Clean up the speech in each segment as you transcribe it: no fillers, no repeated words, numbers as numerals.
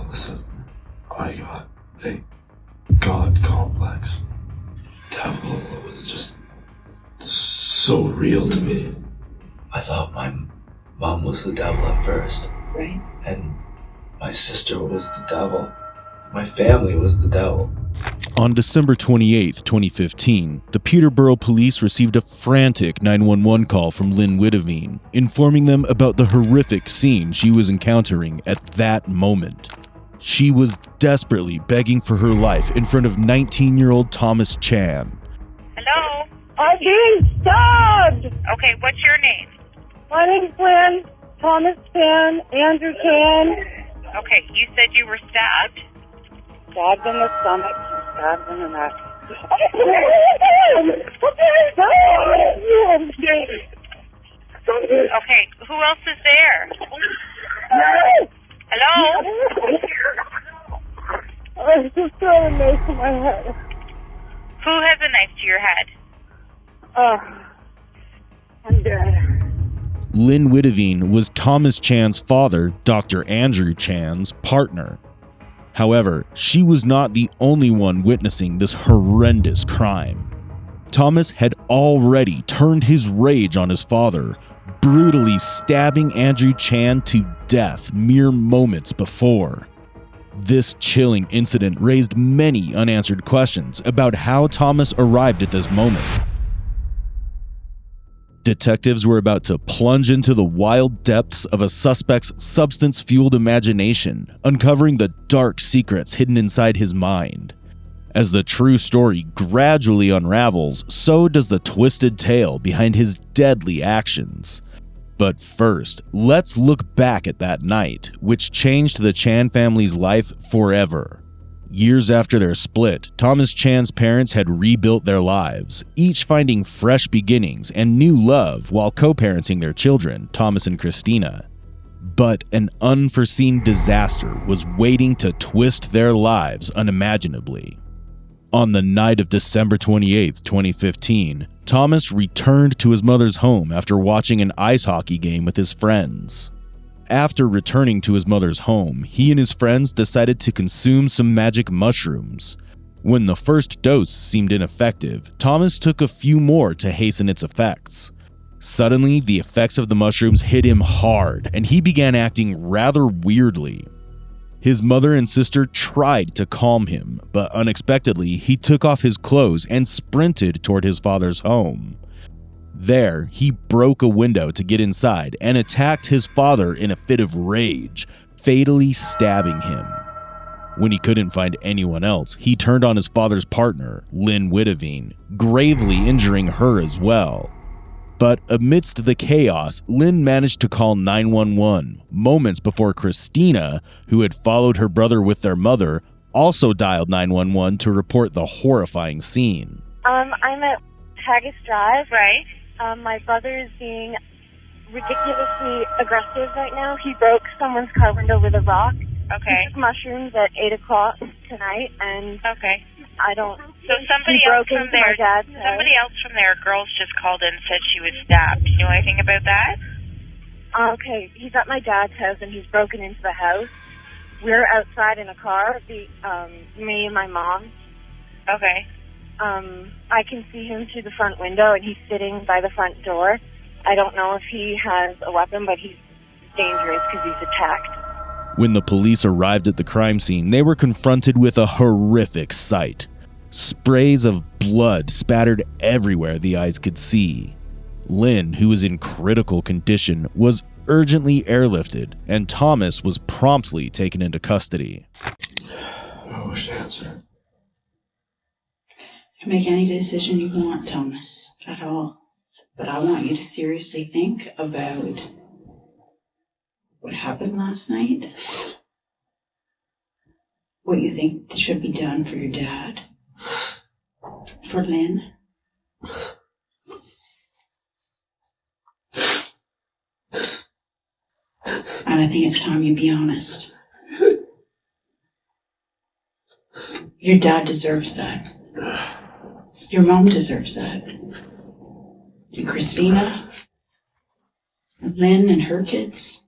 Listen, I got a God complex. Devil was just so real to me. I thought my mom was the devil at first. Right. And my sister was the devil. My family was the devil. On December 28, 2015, the Peterborough police received a frantic 911 call from Lynn Witteveen, informing them about the horrific scene she was encountering at that moment. She was desperately begging for her life in front of 19-year-old Thomas Chan. Hello? I'm being stabbed! Okay, what's your name? My name's Lynn, Thomas Chan, Andrew Chan. Okay, you said you were stabbed? Stabbed in the stomach, stabbed in the neck. Okay, who else is there? Hello? I just threw a knife to my head. Who has a knife to your head? I'm dead. Lynn Witteveen was Thomas Chan's father, Dr. Andrew Chan's partner. However, she was not the only one witnessing this horrendous crime. Thomas had already turned his rage on his father, brutally stabbing Andrew Chan to death mere moments before. This chilling incident raised many unanswered questions about how Thomas arrived at this moment. Detectives were about to plunge into the wild depths of a suspect's substance-fueled imagination, uncovering the dark secrets hidden inside his mind. As the true story gradually unravels, so does the twisted tale behind his deadly actions. But first, let's look back at that night, which changed the Chan family's life forever. Years after their split, Thomas Chan's parents had rebuilt their lives, each finding fresh beginnings and new love while co-parenting their children, Thomas and Christina. But an unforeseen disaster was waiting to twist their lives unimaginably. On the night of December 28, 2015, Thomas returned to his mother's home after watching an ice hockey game with his friends. After returning to his mother's home, he and his friends decided to consume some magic mushrooms. When the first dose seemed ineffective, Thomas took a few more to hasten its effects. Suddenly, the effects of the mushrooms hit him hard, and he began acting rather weirdly. His mother and sister tried to calm him, but unexpectedly, he took off his clothes and sprinted toward his father's home. There, he broke a window to get inside and attacked his father in a fit of rage, fatally stabbing him. When he couldn't find anyone else, he turned on his father's partner, Lynn Witteveen, gravely injuring her as well. But amidst the chaos, Lynn managed to call 911 moments before Christina, who had followed her brother with their mother, also dialed 911 to report the horrifying scene. I'm at Haggis Drive. Right. My brother is being ridiculously aggressive right now. He broke someone's car window with a rock. Okay. He took mushrooms at 8 o'clock tonight, and Okay. I don't... So somebody he else broke from into my there, dad's house. somebody else from their girls just called in and said she was stabbed. Do you know anything about that? Okay, he's at my dad's house, and he's broken into the house. We're outside in a car, me and my mom. Okay. I can see him through the front window, and he's sitting by the front door. I don't know if he has a weapon, but he's dangerous because he's attacked. When the police arrived at the crime scene, they were confronted with a horrific sight. Sprays of blood spattered everywhere the eyes could see. Lynn, who was in critical condition, was urgently airlifted, and Thomas was promptly taken into custody. I wish to answer. You make any decision you want, Thomas, at all. But I want you to seriously think about what happened last night, what you think should be done for your dad, for Lynn. And I think it's time you be honest. Your dad deserves that. Your mom deserves that. And Christina, and Lynn and her kids.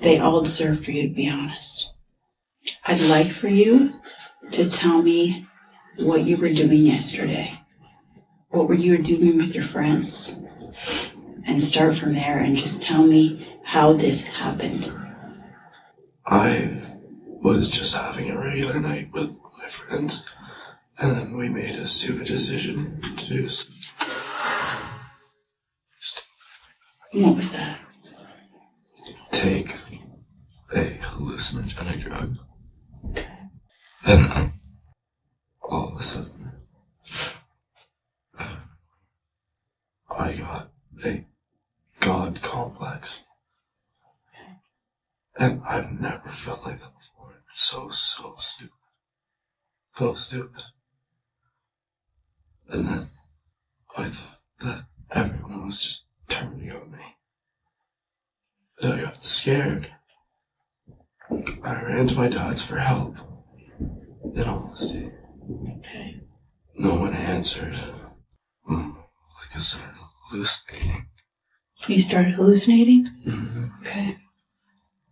They all deserve for you to be honest. I'd like for you to tell me what you were doing yesterday. What were you doing with your friends? And start from there and just tell me how this happened. I was just having a regular night with my friends, and then we made a stupid decision to do What was that? take a hallucinogenic drug. And then, all of a sudden, I got a God complex. And I've never felt like that before. It's so stupid. So stupid. And then I thought that everyone was just turning on me. And I got scared. I ran to my dad's for help. In honesty. Okay. No one answered. Like I started hallucinating. You started hallucinating? Mm-hmm. Okay.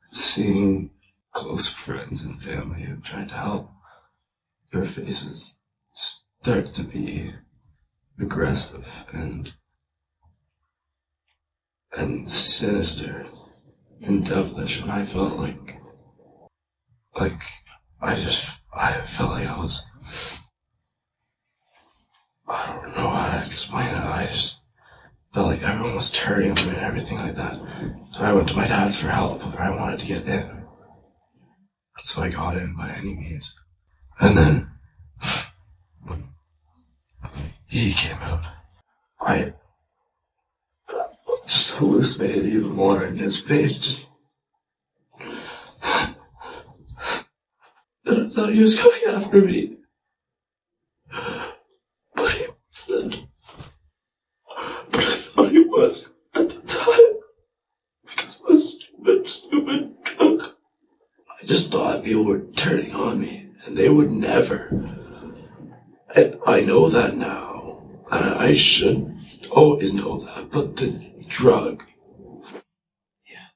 Seeing close friends and family who tried to help, their faces start to be aggressive and sinister and devilish, and I felt like I felt like I was, I don't know how to explain it. I just felt like everyone was turning on me and everything like that. And I went to my dad's for help, but I wanted to get in. So I got in by any means. And then he came out. I just hallucinated even more, and his face just... Then I thought he was coming after me. But he wasn't. But I thought he was at the time. Because of the stupid drug. I just thought people were turning on me, and they would never. And I know that now. And I should always know that. But the drug... Yeah.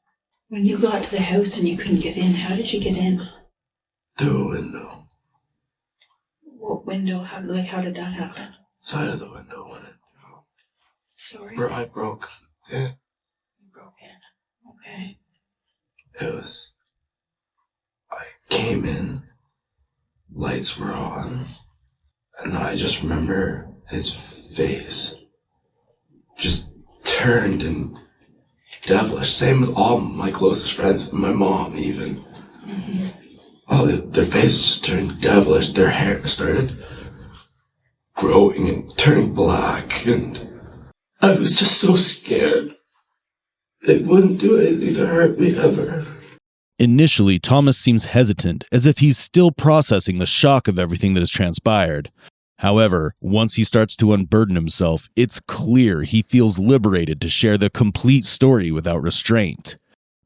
When you got to the house and you couldn't get in, how did you get in? Through a window. What window? How did that happen? Side of the window went in. Sorry? Where I broke in. You broke in. Okay. It was... I came in, lights were on, and then I just remember his face just turned and devilish. Same with all my closest friends, and my mom even. Mm-hmm. Their faces just turned devilish. Their hair started growing and turning black, and I was just so scared. They wouldn't do anything to hurt me ever. Initially, Thomas seems hesitant, as if he's still processing the shock of everything that has transpired. However, once he starts to unburden himself, it's clear he feels liberated to share the complete story without restraint.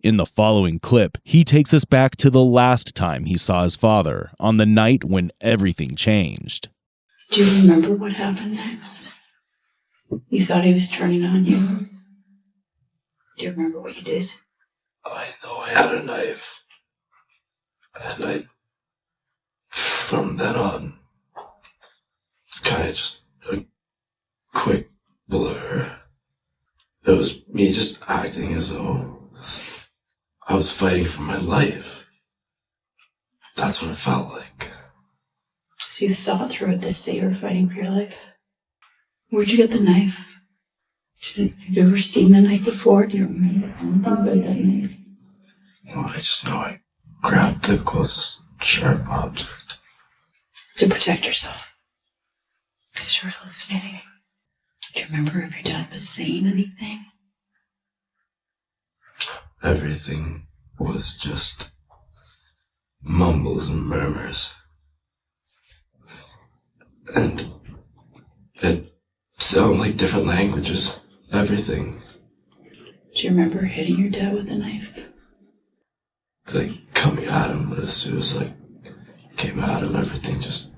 In the following clip, he takes us back to the last time he saw his father, on the night when everything changed. Do you remember what happened next? You thought he was turning on you. Do you remember what you did? I know I had a knife. And from then on, it's kind of just a quick blur. It was me just acting as though I was fighting for my life. That's what it felt like. So you thought throughout this that you were fighting for your life? Where'd you get the knife? Have you ever seen the knife before? Do you remember anything about that knife? Well, I just know I grabbed the closest sharp object. To protect yourself. Because you were hallucinating. Do you remember if your dad was saying anything? Everything was just mumbles and murmurs. And it sounded like different languages. Everything. Do you remember hitting your dad with a knife? Like coming at him, but as soon as I came at him, everything just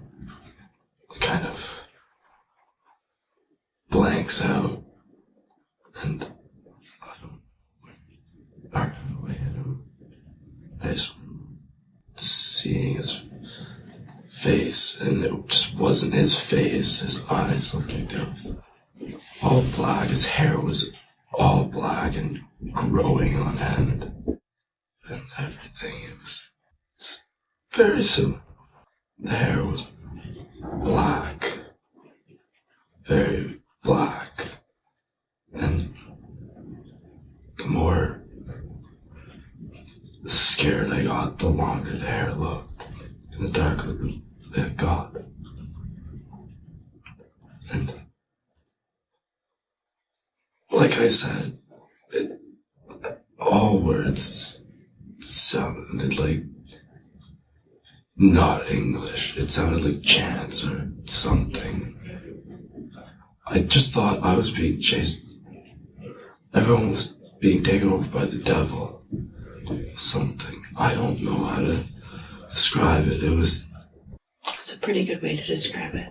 kind of blanks out. And I don't know where I hit him. I just seeing his face, and it just wasn't his face. His eyes looked like they were all black. His hair was all black and growing on end. And everything, it's very similar. The hair was black. Very black. And the more scared I got, the longer the hair looked, and the darker it got. And like I said, all words sounded like not English. It sounded like chants or something. I just thought I was being chased. Everyone was being taken over by the devil. Something. I don't know how to describe it. It's a pretty good way to describe it.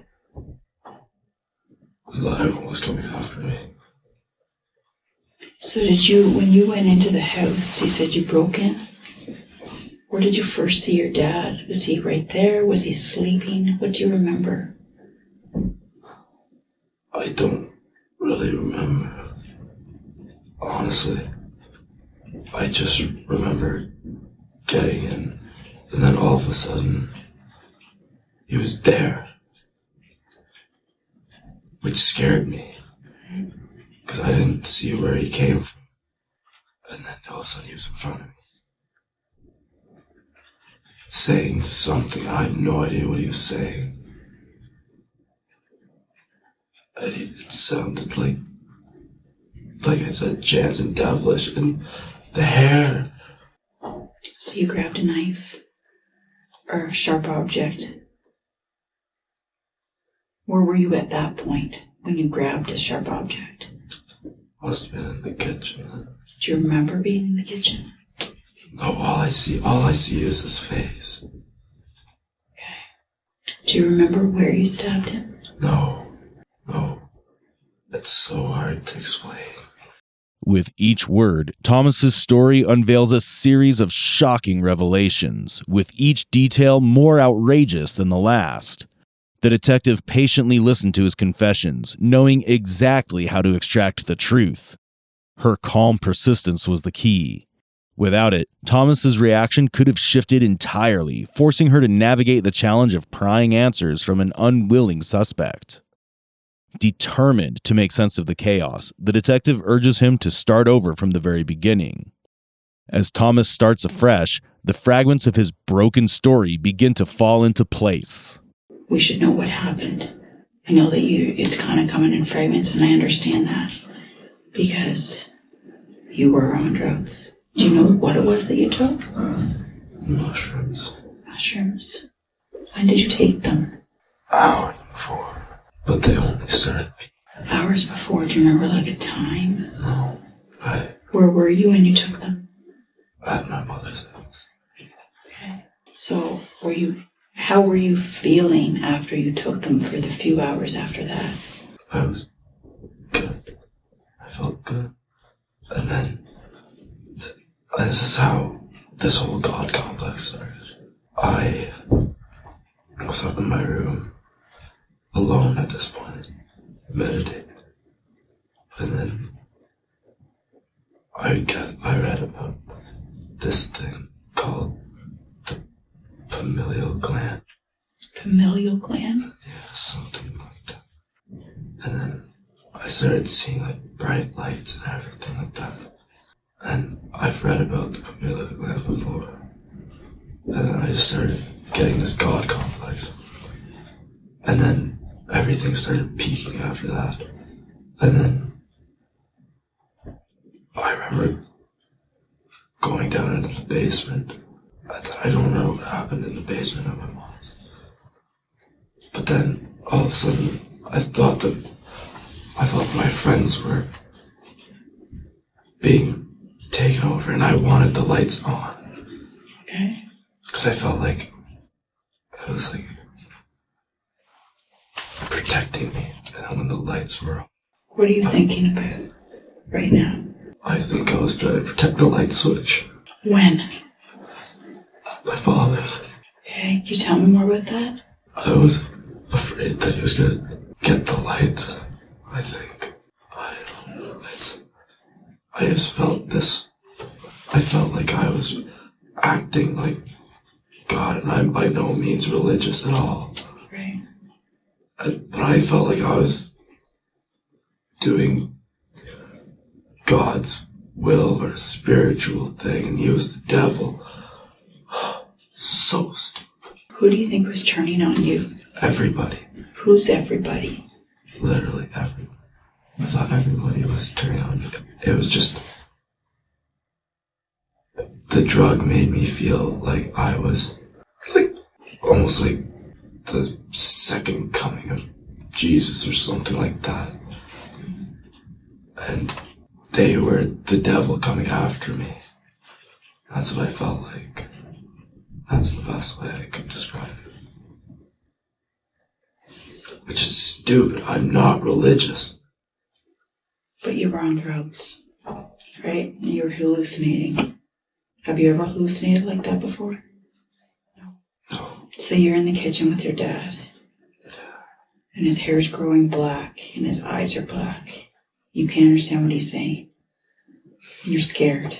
Everyone was coming after me. So when you went into the house, you said you broke in? Where did you first see your dad? Was he right there? Was he sleeping? What do you remember? I don't really remember. Honestly. I just remember getting in, and then all of a sudden, he was there. Which scared me. Because I didn't see where he came from. And then all of a sudden he was in front of me. Saying something. I have no idea what he was saying. And it sounded like I said, chants and devilish, and the hair. So you grabbed a knife or a sharp object. Where were you at that point when you grabbed a sharp object? Must have been in the kitchen. Do you remember being in the kitchen? No, all I see is his face. Okay. Do you remember where you stabbed him? No. It's so hard to explain. With each word, Thomas's story unveils a series of shocking revelations, with each detail more outrageous than the last. The detective patiently listened to his confessions, knowing exactly how to extract the truth. Her calm persistence was the key. Without it, Thomas's reaction could have shifted entirely, forcing her to navigate the challenge of prying answers from an unwilling suspect. Determined to make sense of the chaos, the detective urges him to start over from the very beginning. As Thomas starts afresh, the fragments of his broken story begin to fall into place. We should know what happened. I know that it's kind of coming in fragments, and I understand that because you were on drugs. Do you know what it was that you took? Mushrooms. Mushrooms. When did you take them? Hours before. But they only started. Hours before. Do you remember like a time? No. Where were you when you took them? At my mother's house. Okay. So how were you feeling after you took them for the few hours after that? I was good. I felt good. And then, this is how this whole God complex started. I was up in my room, alone at this point, meditating. And then I read about this thing called the familial gland. Familial gland? Yeah, something like that. And then I started seeing like bright lights and everything like that. And I've read about the familial gland before. And then I just started getting this God complex. And then everything started peaking after that. And then I remember going down into the basement. I don't know what happened in the basement of my mom's. But then all of a sudden I thought my friends were being taken over, and I wanted the lights on. Okay. Because I felt like it was like protecting me, and then when the lights were on. What are you thinking about right now? I think I was trying to protect the light switch. When? My father. Okay, can you tell me more about that? I was afraid that he was gonna get the lights, I think. I don't know. I just felt this. I felt like I was acting like God, and I'm by no means religious at all. Right. But I felt like I was doing God's will or a spiritual thing and he was the devil. So stupid. Who do you think was turning on you? Everybody. Who's everybody? Literally everyone. I thought everybody was turning on me. It was just... The drug made me feel like I was... like, almost like the second coming of Jesus or something like that. And they were the devil coming after me. That's what I felt like. That's the best way I could describe it. Which is stupid. I'm not religious. But you were on drugs, right? And you were hallucinating. Have you ever hallucinated like that before? No. So you're in the kitchen with your dad. And his hair's growing black and his eyes are black. You can't understand what he's saying. You're scared.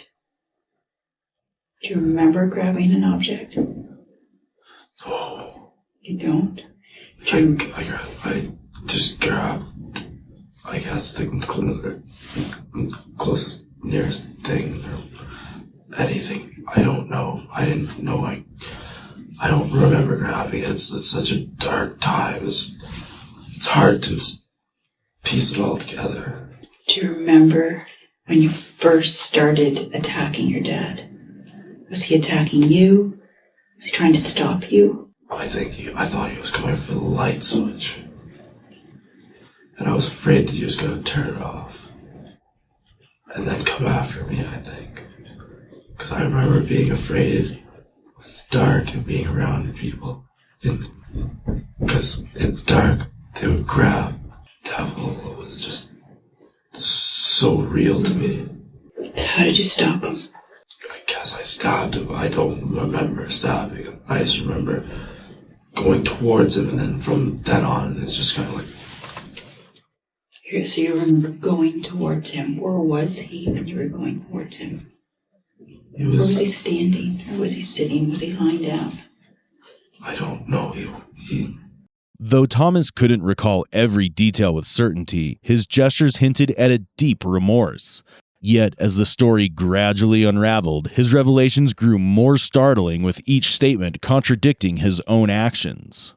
Do you remember grabbing an object? No. You don't? I just grabbed, I guess, the closest, nearest thing or anything. I don't know. I didn't know. I don't remember grabbing it. It's such a dark time. It's hard to piece it all together. Do you remember when you first started attacking your dad? Was he attacking you? Was he trying to stop you? I thought he was going for the light switch. And I was afraid that he was going to turn it off. And then come after me, I think. Because I remember being afraid of the dark and being around people. Because in the dark, they would grab. Devil was just so real to me. How did you stop him? I guess I stabbed him. I don't remember stabbing him. I just remember going towards him, and then from then on, it's just kind of like... So you remember going towards him. Where was he when you were going towards him? He Where was he standing? Or was he sitting? Was he lying down? I don't know. He Though Thomas couldn't recall every detail with certainty, his gestures hinted at a deep remorse. Yet, as the story gradually unraveled, his revelations grew more startling with each statement contradicting his own actions.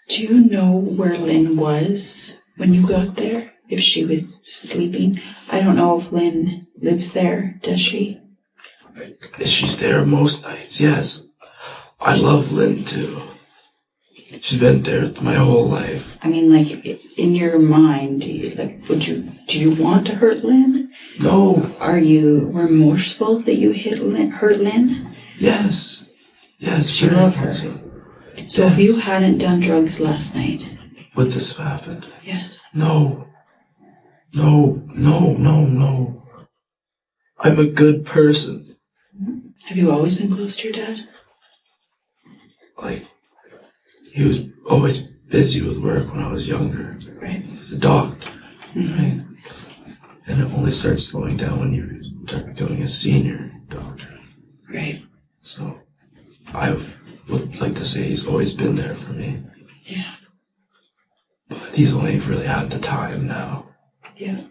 Do you know where Lynn was when you got there? If she was sleeping? I don't know if Lynn lives there, does she? She's there most nights, yes. I love Lynn, too. She's been there my whole life. I mean, like, in your mind, do you want to hurt Lynn? No. Are you remorseful that you hurt Lynn? Yes. Yes, Do you love her? So yes. If you hadn't done drugs last night... Would this have happened? Yes. No. I'm a good person. Have you always been close to your dad? Like, he was always busy with work when I was younger. Right. He's a doctor, right? And it only starts slowing down when you start becoming a senior doctor. Right. So, I would like to say he's always been there for me. Yeah. But he's only really had the time now. Yeah.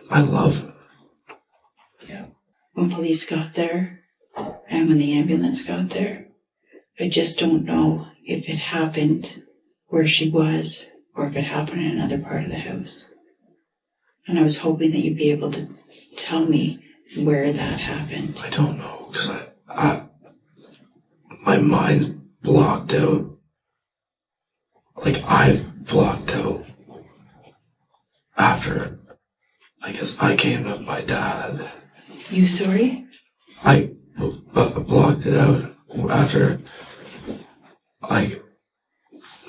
I love him. Yeah. When police got there, and when the ambulance got there, I just don't know if it happened where she was or if it happened in another part of the house. And I was hoping that you'd be able to tell me where that happened. I don't know, because my mind's blocked out. Like, I've blocked out after, I guess, I came with my dad. You sorry? I blocked it out after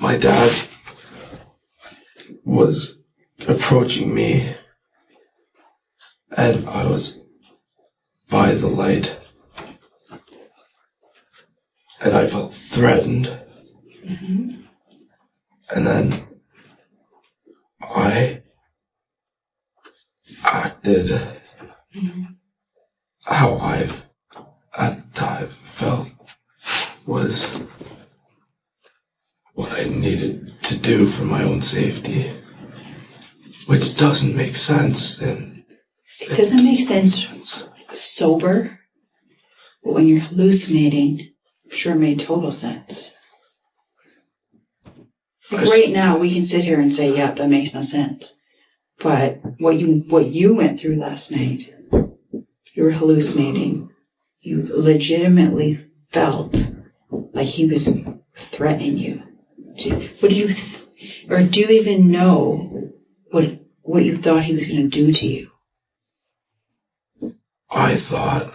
my dad was approaching me and I was by the light and I felt threatened. Mm-hmm. And then I acted how I, at the time, felt was what I needed to do for my own safety, which doesn't make sense. And It doesn't make sense sober, but when you're hallucinating, sure made total sense. Like right now, we can sit here and say, yeah, that makes no sense. But what you went through last night, you were hallucinating. You legitimately felt like he was threatening you. What did you, or do you even know what you thought he was going to do to you? I thought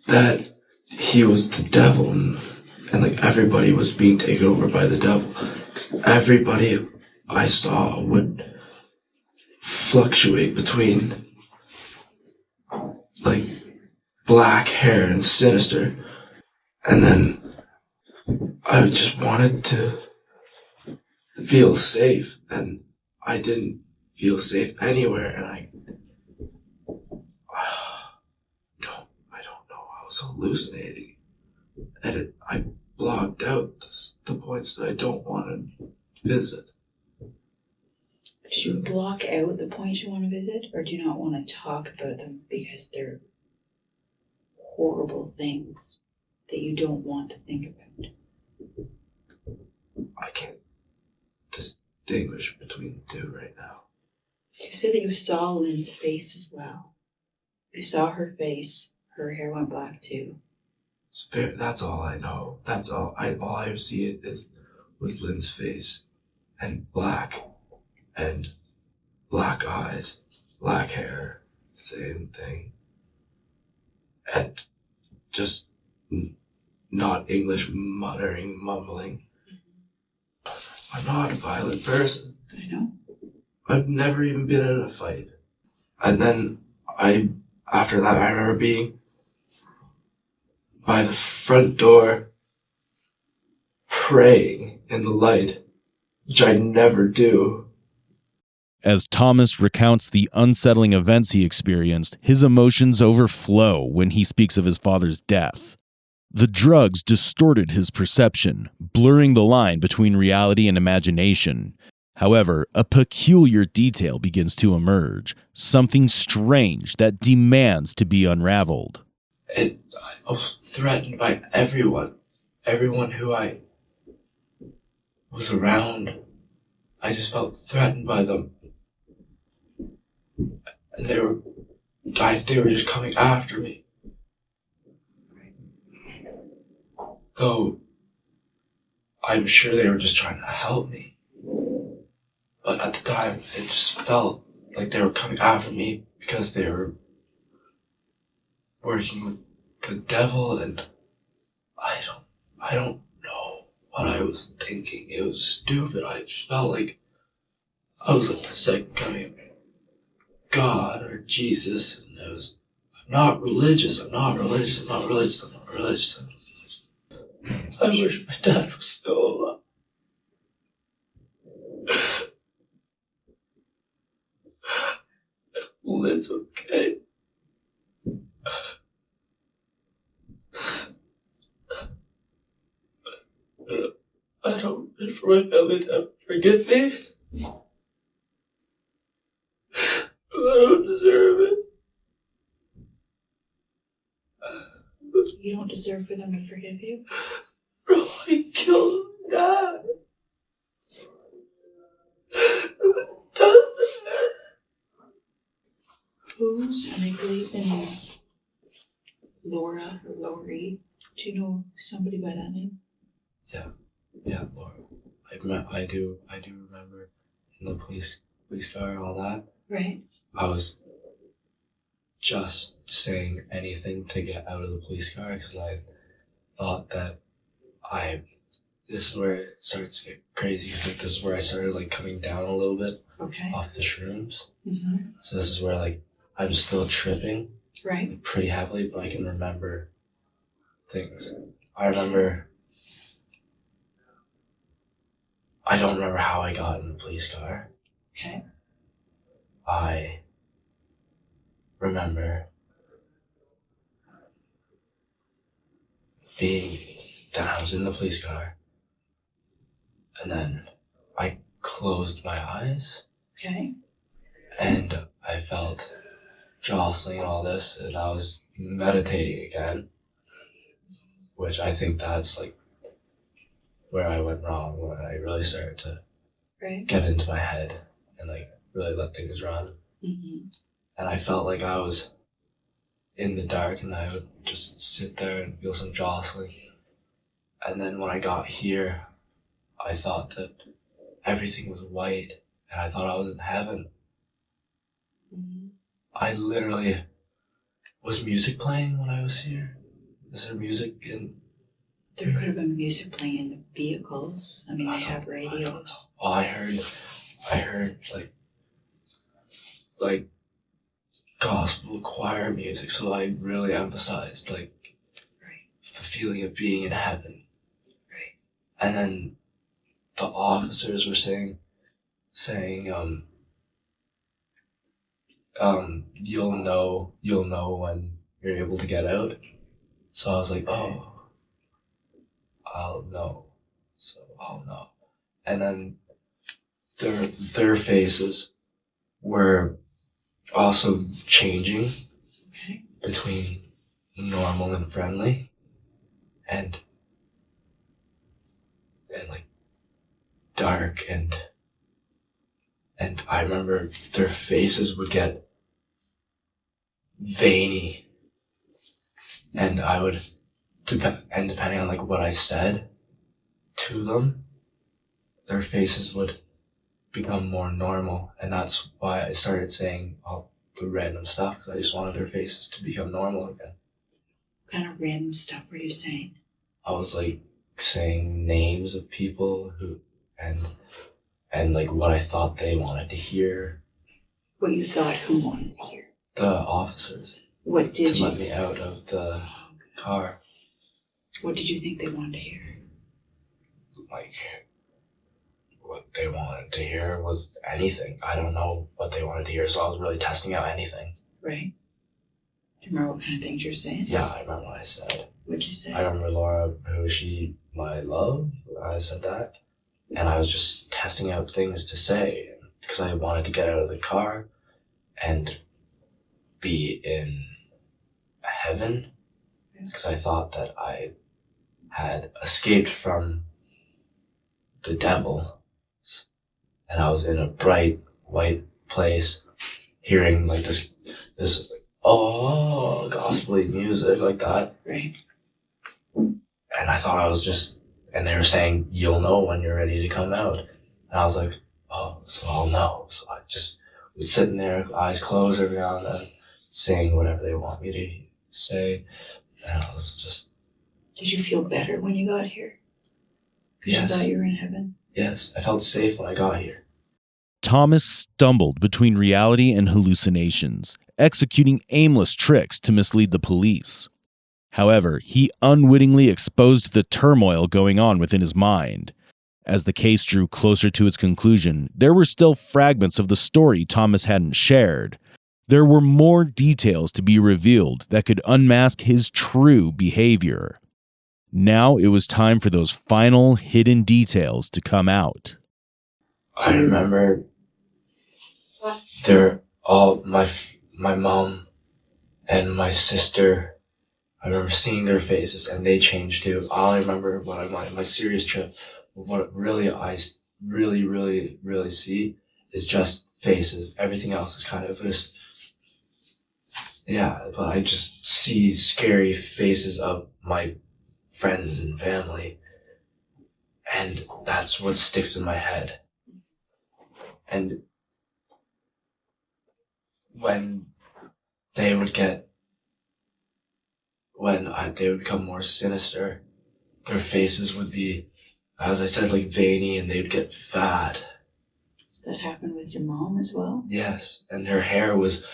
that he was the devil, and like everybody was being taken over by the devil. 'Cause everybody I saw would fluctuate between like black hair and sinister, and then I just wanted to feel safe, and I didn't feel safe anywhere, and I don't know, I was hallucinating, and I blocked out the points that I don't want to visit. Did you block out the points you want to visit, or do you not want to talk about them because they're horrible things that you don't want to think about? I can't distinguish between the two right now. You said that you saw Lynn's face as well. You saw her face. Her hair went black too. That's all I know. That's all I see it was Lynn's face, and black eyes, black hair, same thing, and just not English mumbling. I'm not a violent person. I know. I've never even been in a fight. And then after that, I remember being by the front door praying in the light, which I never do. As Thomas recounts the unsettling events he experienced, his emotions overflow when he speaks of his father's death. The drugs distorted his perception, blurring the line between reality and imagination. However, a peculiar detail begins to emerge, something strange that demands to be unraveled. I was threatened by everyone who I was around. I just felt threatened by them. And they were just coming after me. Though I'm sure they were just trying to help me. But at the time, it just felt like they were coming after me because they were working with the devil, and I don't know what I was thinking. It was stupid. I just felt like I was like the second coming of God or Jesus, and it was, I'm not religious. I wish my dad was still alive. Lynn's okay. I don't wish for my family to forget me. I don't deserve it. You don't deserve for them to forgive you? Bro, I killed Dad. Who's, and I believe the name is Laura or Lori. Do you know somebody by that name? Yeah, Laura. I do remember in the police car and all that. Right. I was just saying anything to get out of the police car because I thought that this is where it starts to get crazy, because like this is where I started like coming down a little bit off the shrooms. Mm-hmm. So this is where like I'm still tripping right like, pretty heavily, but I can remember things. I don't remember how I got in the police car. Okay. I remember that I was in the police car, and then I closed my eyes, Okay. and I felt jostling and all this, and I was meditating again, which I think that's like where I went wrong, when I really started to Right. get into my head and like really let things run. Mm-hmm. And I felt like I was in the dark, and I would just sit there and feel some jostling. And then when I got here, I thought that everything was white, and I thought I was in heaven. Mm-hmm. I literally, was music playing when I was here? Is there music in? There could have been music playing in the vehicles. I mean, they have radios. Oh, I heard like gospel choir music, so I really emphasized like Right. the feeling of being in heaven. Right. And then the officers were saying, you'll know when you're able to get out. So I was like, oh, I'll know. So I'll know. And then their faces were also changing Okay. between normal and friendly, and like dark, and I remember their faces would get veiny, and I would depending on like what I said to them, their faces would become more normal, and that's why I started saying all the random stuff, because I just wanted their faces to become normal again. What kind of random stuff were you saying? I was like saying names of people who, and like what I thought they wanted to hear. What you thought who wanted to hear? The officers. What did to you? let me out of the car. What did you think they wanted to hear? Like, what they wanted to hear was anything. I don't know what they wanted to hear, so I was really testing out anything. Right. Do you remember what kind of things you're saying? Yeah, I remember what I said. What'd you say? I remember Laura, who is she, my love? I said that. And I was just testing out things to say, because I wanted to get out of the car and be in heaven, because I thought that I had escaped from the devil, and I was in a bright white place, hearing like this gospel-y music like that. Right. And I thought I was just, and they were saying, you'll know when you're ready to come out. And I was like, oh, so I'll know. So I just would sit in there, eyes closed every now and then, saying whatever they want me to say. And I was just... Did you feel better when you got here? Because Yes. you thought you were in heaven? Yes, I felt safe when I got here. Thomas stumbled between reality and hallucinations, executing aimless tricks to mislead the police. However, he unwittingly exposed the turmoil going on within his mind. As the case drew closer to its conclusion, there were still fragments of the story Thomas hadn't shared. There were more details to be revealed that could unmask his true behavior. Now it was time for those final hidden details to come out. I remember they're all my mom and my sister. I remember seeing their faces, and they changed too. All I remember when my serious trip, what really I really see is just faces. Everything else is kind of just, yeah, but I just see scary faces of my friends and family, and that's what sticks in my head. And when they would become more sinister, their faces would be, as I said, like veiny, and they'd get fat. Does that happen with your mom as well? Yes, and her hair was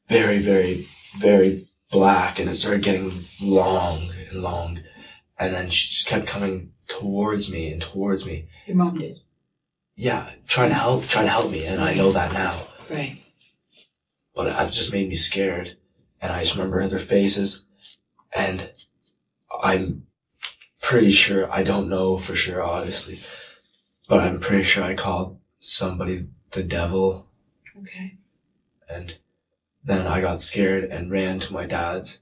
very, very, very black, and it started getting long and long. And then she just kept coming towards me and towards me. Your mom did? Yeah, trying to help me, and I know that now. Right. But it just made me scared. And I just remember their faces, and I'm pretty sure, I don't know for sure, obviously, but I'm pretty sure I called somebody the devil. Okay. And then I got scared and ran to my dad's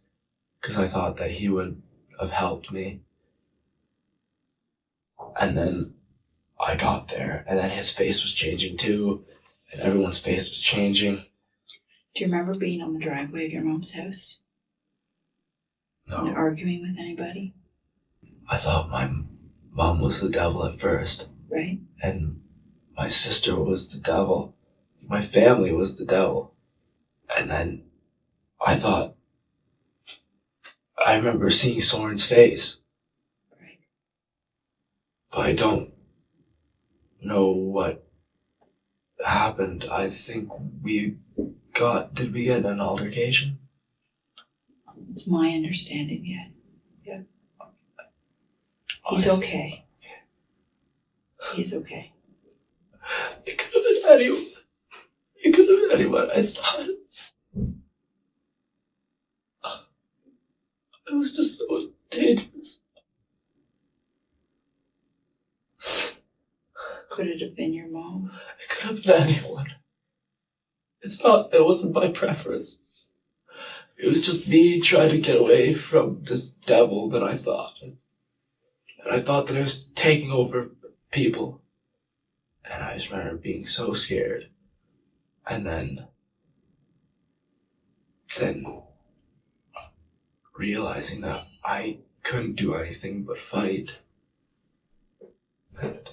because I thought that he would have helped me. And then I got there, and then his face was changing too, and everyone's face was changing. Do you remember being on the driveway of your mom's house? No. And arguing with anybody? I thought my mom was the devil at first. Right. And my sister was the devil. My family was the devil. And then I remember seeing Soren's face. Right. But I don't know what happened. I think did we get in an altercation? It's my understanding, yeah. He's okay. He's okay. It could have been anyone. It could have been anyone. It's not. It was just so dangerous. Could it have been your mom? It could have been anyone. It wasn't my preference. It was just me trying to get away from this devil that I thought. And I thought that it was taking over people. And I just remember being so scared. And then realizing that I couldn't do anything but fight. And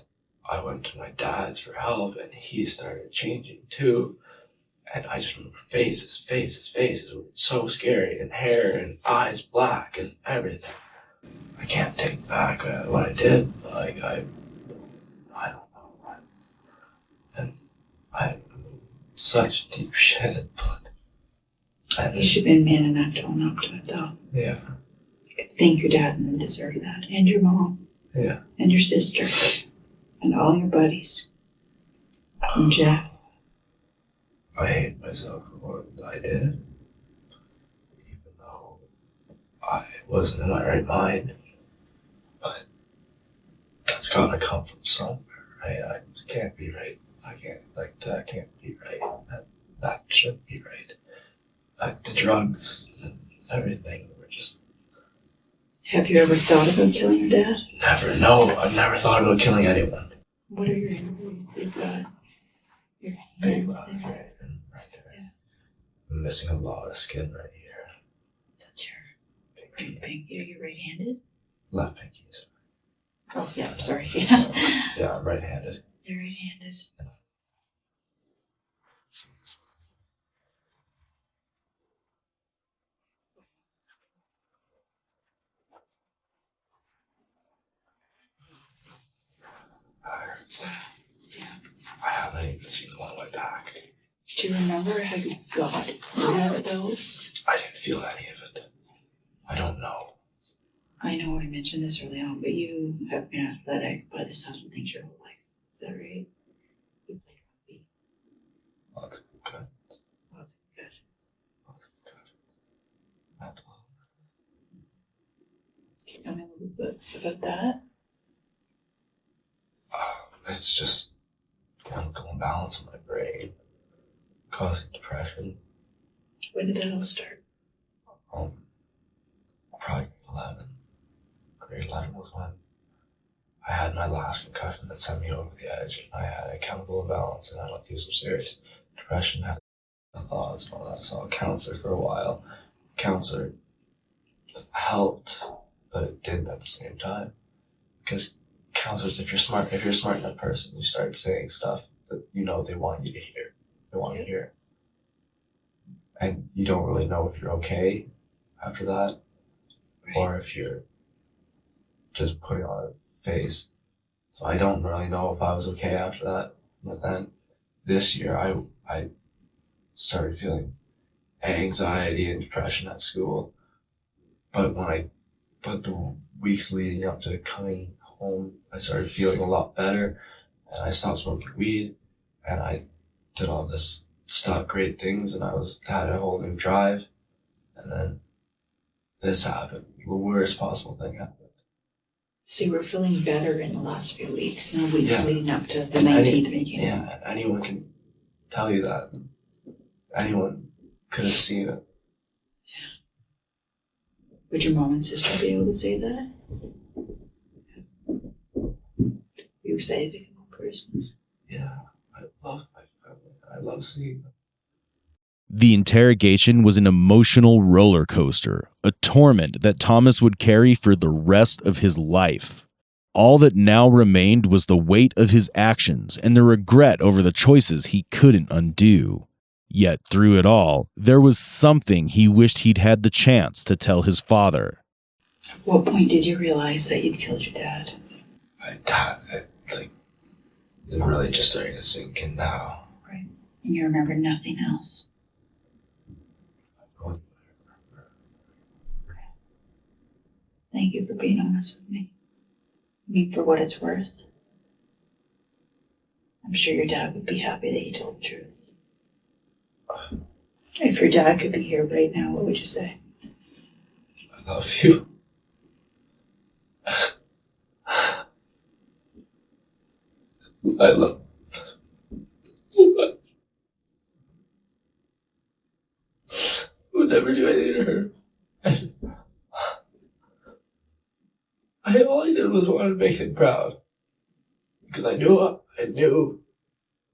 I went to my dad's for help, and he started changing too. And I just remember faces. It was so scary, and hair and eyes black and everything. I can't take back what I did. I don't know. And I'm such deep shit, but You should have been man enough to own up to it, though. Yeah. Thank your dad and deserve that. And your mom. Yeah. And your sister. And all your buddies. And Jeff. I hate myself for what I did. Even though I wasn't in my right mind. But that's gotta come from somewhere, right? I can't be right. That can't be right. That shouldn't be right. The drugs and everything were just... Have you ever thought about killing your dad? Never, no. I've never thought about killing anyone. What are your injuries? You've got your Big hand left there. right there. Yeah. I'm missing a lot of skin right here. That's your right pinky. Are you right-handed? Left pinky, sorry. Oh, yeah, sorry. Yeah, I'm right-handed. You're right-handed. I haven't even seen one on my back. Do you remember how you got rid of those? I didn't feel any of it. I don't know. I know I mentioned this early on, but you have been athletic by the sound of things your whole life. Is that right? You played rugby. Lots of good. Lots of concussions. Lots of good. Can you tell me a little bit about that? It's just chemical imbalance in my brain, causing depression. When did that all start? Probably grade 11 was when I had my last concussion that sent me over the edge. I had a chemical imbalance, and I went through some serious depression, had thoughts and all that. I saw a counselor for a while. Counselor helped, but it didn't at the same time. Because counselors, if you're smart enough person, you start saying stuff that you know they want you to hear. They want to hear. And you don't really know if you're okay after that, Right. or if you're just putting on a face. So I don't really know if I was okay after that. But then this year I started feeling anxiety and depression at school. But the weeks leading up to coming home, I started feeling a lot better, and I stopped smoking weed, and I did all this stuff, great things, and had a whole new drive, and then this happened. The worst possible thing happened. So you were feeling better in the last few weeks, no weeks Yeah. leading up to the 19th when you came. Yeah, anyone can tell you that. Anyone could have seen it. Would your mom and sister be able to say that? You excited to come home for Christmas? Yeah, I love my family. I love seeing them. The interrogation was an emotional roller coaster, a torment that Thomas would carry for the rest of his life. All that now remained was the weight of his actions and the regret over the choices he couldn't undo. Yet through it all, there was something he wished he'd had the chance to tell his father. At what point did you realize that you'd killed your dad? It's really just starting to sink in now. Right. And you remember nothing else? Thank you for being honest with me. I mean, for what it's worth. I'm sure your dad would be happy that you told the truth. If your dad could be here right now, what would you say? I love you. I love you. I would never do anything to her. All I did was want to make him proud. Because I knew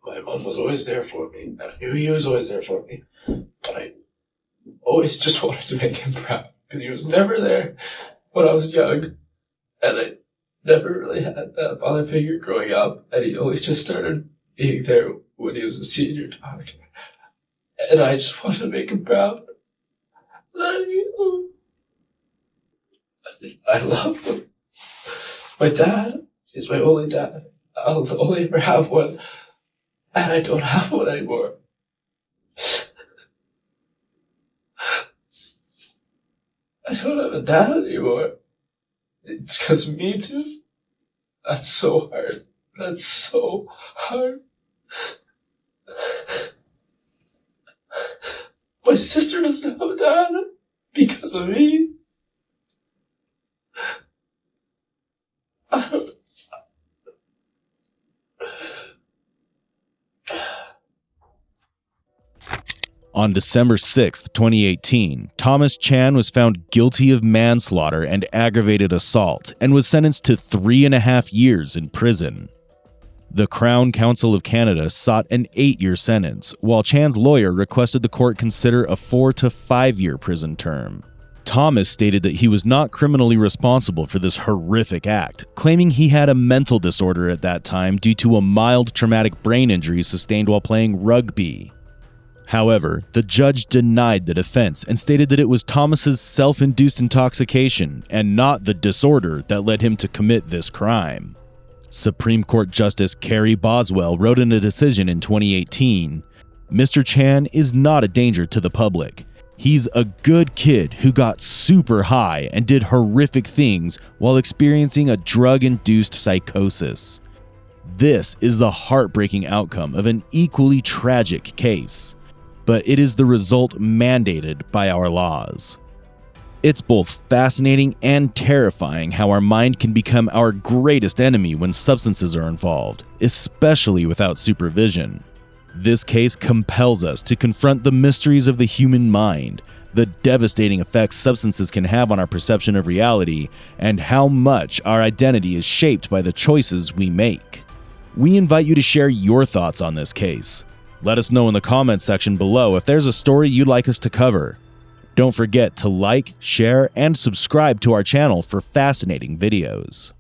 my mom was always there for me. And I knew he was always there for me. But I always just wanted to make him proud. Because he was never there when I was young. And I never really had that father figure growing up. And he always just started being there when he was a senior doctor. And I just wanted to make him proud. I love him. My dad is my only dad. I'll only ever have one. And I don't have one anymore. I don't have a dad anymore. It's because of me too. That's so hard. That's so hard. My sister doesn't have a dad because of me. On December 6, 2018, Thomas Chan was found guilty of manslaughter and aggravated assault and was sentenced to 3.5 years in prison. The Crown Council of Canada sought an 8-year sentence, while Chan's lawyer requested the court consider a 4 to 5 year prison term. Thomas stated that he was not criminally responsible for this horrific act, claiming he had a mental disorder at that time due to a mild traumatic brain injury sustained while playing rugby. However, the judge denied the defense and stated that it was Thomas's self-induced intoxication and not the disorder that led him to commit this crime. Supreme Court Justice Carrie Boswell wrote in a decision in 2018, "Mr. Chan is not a danger to the public. He's a good kid who got super high and did horrific things while experiencing a drug-induced psychosis. This is the heartbreaking outcome of an equally tragic case, but it is the result mandated by our laws." It's both fascinating and terrifying how our mind can become our greatest enemy when substances are involved, especially without supervision. This case compels us to confront the mysteries of the human mind, the devastating effects substances can have on our perception of reality, and how much our identity is shaped by the choices we make. We invite you to share your thoughts on this case. Let us know in the comments section below if there's a story you'd like us to cover. Don't forget to like, share, and subscribe to our channel for fascinating videos.